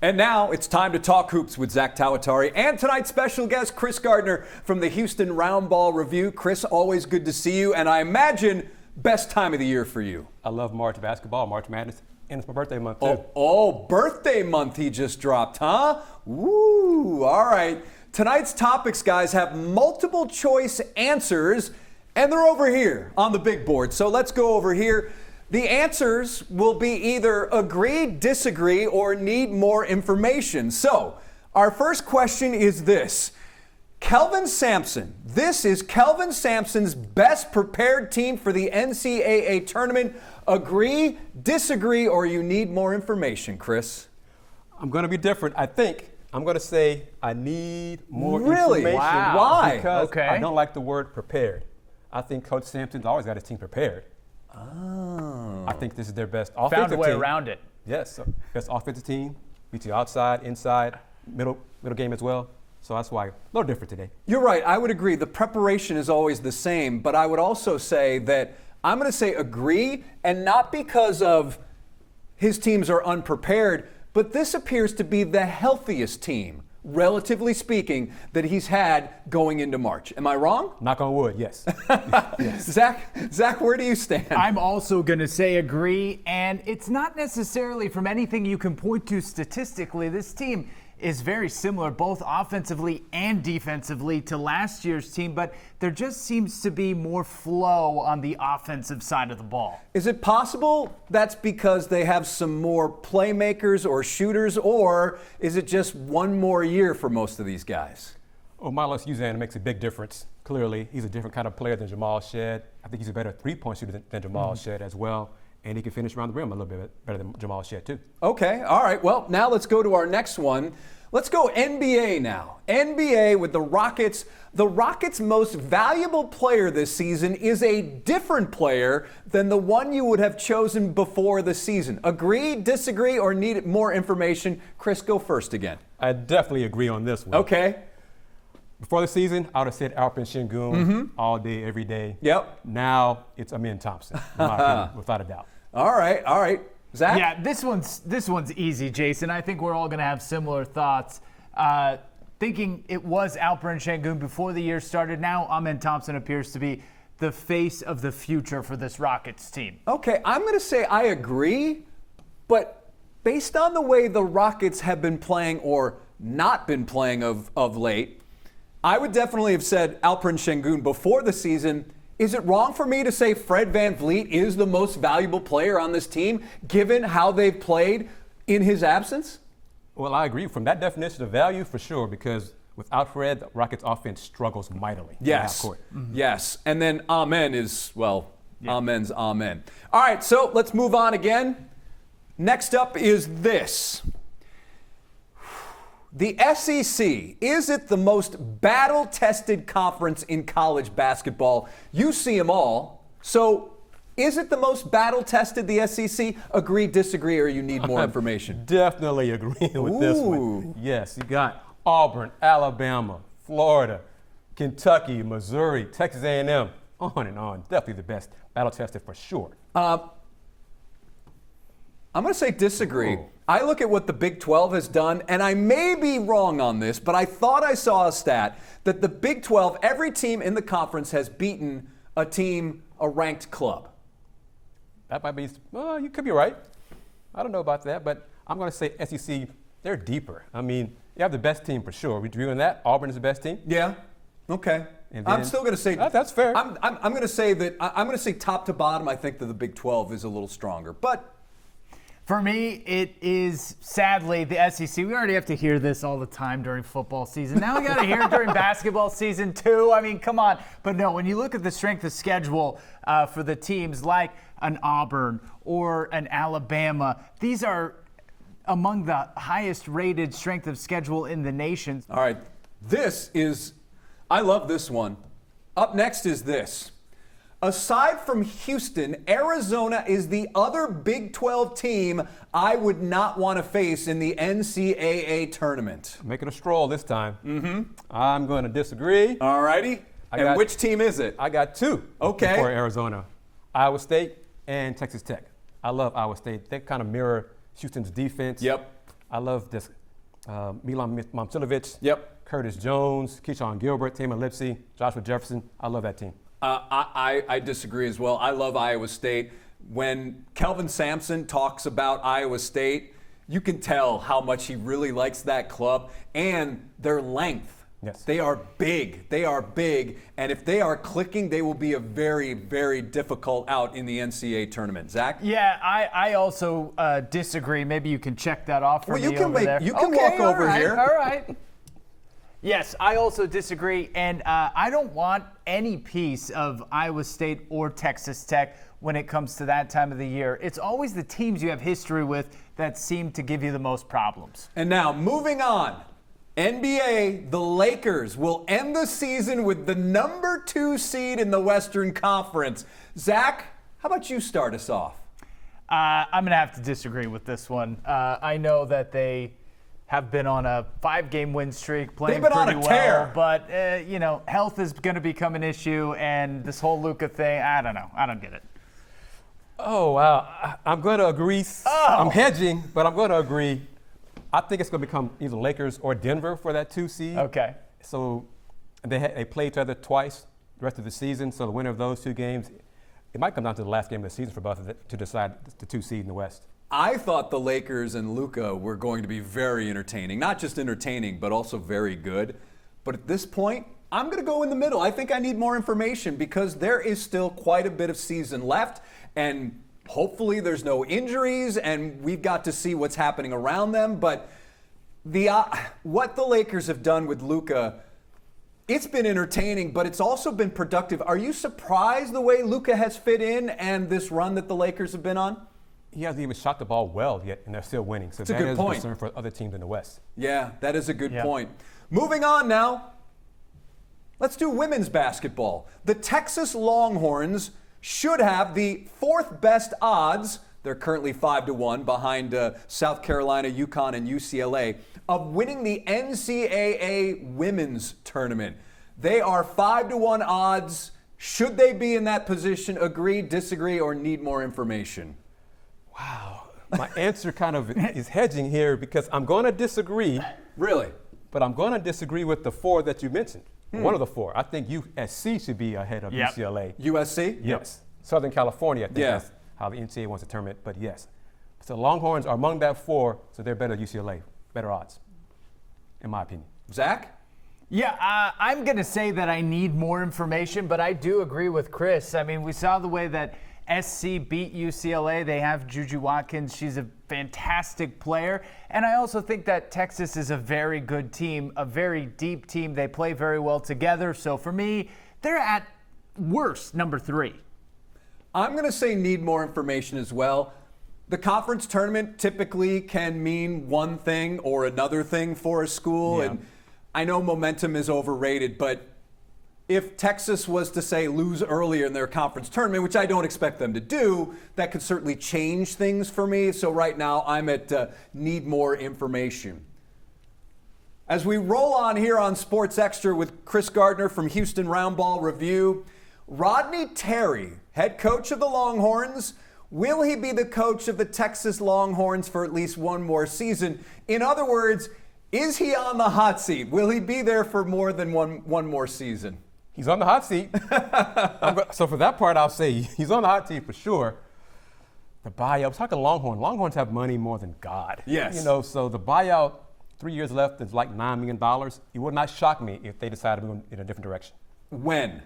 And now it's time to talk hoops with Zack Tawatari and tonight's special guest, Kris Gardner from the Houston Roundball Review. Kris, always good to see you, and I imagine best time of the year for you. I love March basketball, March Madness, and it's my birthday month too. Oh, birthday month he just dropped, huh? Woo, all right. Tonight's topics, guys, have multiple choice answers, and they're over here on the big board. So let's go over here. The answers will be either agree, disagree, or need more information. So, our first question is this. Kelvin Sampson. This is Kelvin Sampson's best prepared team for the NCAA tournament. Agree, disagree, or you need more information, Kris? I'm going to be different. I think I'm going to say I need more Really? information. Wow. Why? Because Okay. I don't like the word prepared. I think Coach Sampson's always got his team prepared. Oh. I think this is their best offensive Found a way team. around it. Yes, so best offensive team. Beats you outside, inside, middle game as well. So that's why a little different today. You're right. I would agree. The preparation is always the same, but I would also say that I'm going to say agree, and not because of his teams are unprepared, but this appears to be the healthiest team, relatively speaking, that he's had going into March. Am I wrong? Knock on wood, yes. Yes. Zach, where do you stand? I'm also going to say agree, and it's not necessarily from anything you can point to statistically. This team is very similar, both offensively and defensively, to last year's team, but there just seems to be more flow on the offensive side of the ball. Is it possible that's because they have some more playmakers or shooters, or is it just one more year for most of these guys? Well, Milos Uzan makes a big difference. Clearly, he's a different kind of player than Jamal Shead. I think he's a better three-point shooter than Jamal Shead as well. And he can finish around the rim a little bit better than Jamal Shead, too. Okay, all right. Well, now let's go to our next one. Let's go NBA now. NBA with the Rockets. The Rockets' most valuable player this season is a different player than the one you would have chosen before the season. Agree, disagree, or need more information? Kris, go first again. I definitely agree on this one. Okay. Before the season, I would have said Alperen Şengün all day, every day. Yep. Now it's Amin Thompson, in my opinion, without a doubt. All right. Zack? Yeah, this one's easy, Jason. I think we're all going to have similar thoughts. Thinking it was Alperen Şengün before the year started. Now Amin Thompson appears to be the face of the future for this Rockets team. Okay, I'm going to say I agree, but based on the way the Rockets have been playing or not been playing of late, I would definitely have said Alperen Şengün before the season. Is it wrong for me to say Fred VanVleet is the most valuable player on this team, given how they've played in his absence? Well, I agree. From that definition of value, for sure, because without Fred, the Rockets' offense struggles mightily. Yes. Yes. And then amen is, well, amen's amen. All right, so let's move on again. Next up is this. The SEC, is it the most battle-tested conference in college basketball? You see them all. So is it the most battle-tested, the SEC? Agree, disagree, or you need more information? Definitely agreeing with this one. Ooh. Yes, you got Auburn, Alabama, Florida, Kentucky, Missouri, Texas A&M, on and on. Definitely the best battle-tested for sure. I'm going to say disagree. Ooh. I look at what the Big 12 has done, and I may be wrong on this, but I thought I saw a stat that the Big 12, every team in the conference has beaten a ranked club. That might be, well, you could be right. I don't know about that, but I'm going to say SEC, they're deeper. I mean, you have the best team for sure. Would you agree on that? Auburn is the best team? Yeah. Okay. And I'm then- still going to say That's fair. I'm going to say that I'm going to say top to bottom. I think that the Big 12 is a little stronger, but For me, it is sadly the SEC. We already have to hear this all the time during football season. Now we got to hear it during basketball season too. I mean, come on. But no, when you look at the strength of schedule for the teams like an Auburn or an Alabama, these are among the highest rated strength of schedule in the nation. all right. I love this one. Up next is this. Aside from Houston, Arizona is the other Big 12 team I would not want to face in the NCAA tournament. Making a stroll this time. I'm going to disagree. All righty. And which team is it? I got two Okay. for Arizona. Iowa State and Texas Tech. I love Iowa State. They kind of mirror Houston's defense. Yep. I love this Milan Momcilovic. Yep. Curtis Jones, Keyshawn Gilbert, Taman Lipsey, Joshua Jefferson. I love that team. I disagree as well. I love Iowa State. When Kelvin Sampson talks about Iowa State, you can tell how much he really likes that club and their length. Yes. They are big. They are big. And if they are clicking, they will be a very, very difficult out in the NCAA tournament. Zach? Yeah, I also disagree. Maybe you can check that off for me over there. You can walk over here. All right. Yes, I also disagree, and I don't want any piece of Iowa State or Texas Tech when it comes to that time of the year. It's always the teams you have history with that seem to give you the most problems. And now, moving on. NBA, the Lakers will end the season with the number 2 seed in the Western Conference. Zach, how about you start us off? I'm going to have to disagree with this one. I know that they have been on a 5-game win streak, playing They've been pretty on a tear. well, but health is going to become an issue, and this whole Luka thing, I don't know. I don't get it. Oh, wow. I'm going to agree. I'm hedging, but I'm going to agree. I think it's going to become either Lakers or Denver for that 2 seed. Okay. So they play each other twice the rest of the season. So the winner of those 2 games, it might come down to the last game of the season for both of them to decide the 2 seed in the West. I thought the Lakers and Luka were going to be very entertaining. Not just entertaining, but also very good. But at this point, I'm going to go in the middle. I think I need more information because there is still quite a bit of season left. And hopefully there's no injuries and we've got to see what's happening around them. But what the Lakers have done with Luka, it's been entertaining, but it's also been productive. Are you surprised the way Luka has fit in and this run that the Lakers have been on? He hasn't even shot the ball well yet, and they're still winning. So that is a concern for other teams in the West. Yeah, that is a good point. Moving on now, let's do women's basketball. The Texas Longhorns should have the 4th best odds. They're currently 5-1 behind South Carolina, UConn, and UCLA of winning the NCAA women's tournament. They are 5-1 odds. Should they be in that position? Agree, disagree, or need more information? Wow. My answer kind of is hedging here because I'm going to disagree. Really? But I'm going to disagree with the 4 that you mentioned. One of the 4. I think USC should be ahead of UCLA. USC? Yes. Southern California, I think that's how the NCAA wants to term it, but yes. So Longhorns are among that 4, so they're better than UCLA. Better odds, in my opinion. Zach? Yeah, I'm going to say that I need more information, but I do agree with Kris. I mean, we saw the way that SC beat UCLA. They have Juju Watkins. She's a fantastic player. And I also think that Texas is a very good team, a very deep team. They play very well together. So for me, they're at worst number 3. I'm going to say need more information as well. The conference tournament typically can mean one thing or another thing for a school. Yeah. And I know momentum is overrated, but if Texas was to, say, lose earlier in their conference tournament, which I don't expect them to do, that could certainly change things for me. So right now, I'm at need more information. As we roll on here on Sports Extra with Kris Gardner from Houston Roundball Review, Rodney Terry, head coach of the Longhorns, will he be the coach of the Texas Longhorns for at least one more season? In other words, is he on the hot seat? Will he be there for more than one more season? He's on the hot seat. So for that part, I'll say he's on the hot seat for sure. The buyout, we're talking Longhorn. Longhorns have money more than God. Yes. So the buyout, 3 years left, is like $9 million. It would not shock me if they decided to move in a different direction. When?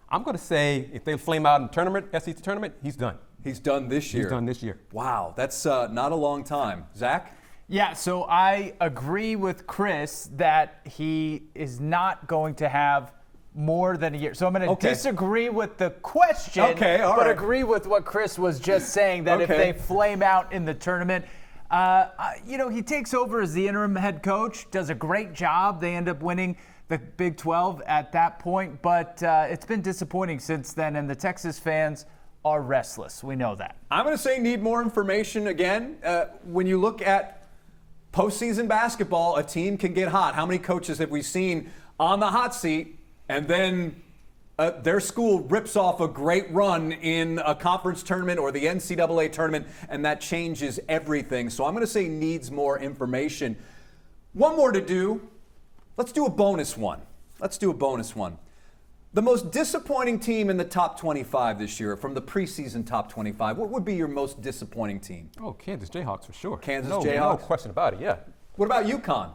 I'm going to say if they flame out in tournament, SEC tournament, he's done. He's done this year. He's done this year. Wow, that's not a long time. Zach? Yeah, so I agree with Kris that he is not going to have more than a year. So I'm going to disagree with the question, but agree with what Kris was just saying, that if they flame out in the tournament, he takes over as the interim head coach, does a great job. They end up winning the Big 12 at that point, but it's been disappointing since then, and the Texas fans are restless. We know that. I'm going to say need more information again. When you look at postseason basketball, a team can get hot. How many coaches have we seen on the hot seat and then their school rips off a great run in a conference tournament or the NCAA tournament, and that changes everything. So I'm going to say needs more information. One more to do. Let's do a bonus one. The most disappointing team in the top 25 this year, from the preseason top 25, what would be your most disappointing team? Oh, Kansas Jayhawks for sure. Jayhawks? No question about it, yeah. What about UConn?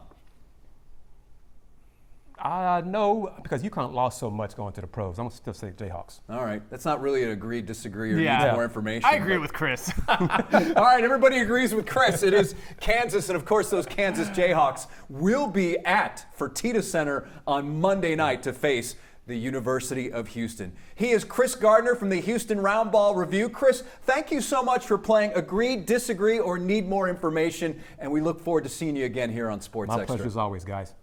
No, because UConn lost so much going to the pros. I'm going to still say Jayhawks. All right. That's not really an agree, disagree, or Yeah. needs more information. I agree with Kris. All right, everybody agrees with Kris. It is Kansas, and of course, those Kansas Jayhawks will be at Fertitta Center on Monday night to face the University of Houston. He is Kris Gardner from the Houston Roundball Review. Kris, thank you so much for playing Agree, Disagree, or Need More Information, and we look forward to seeing you again here on Sports My Extra. pleasure as always, guys.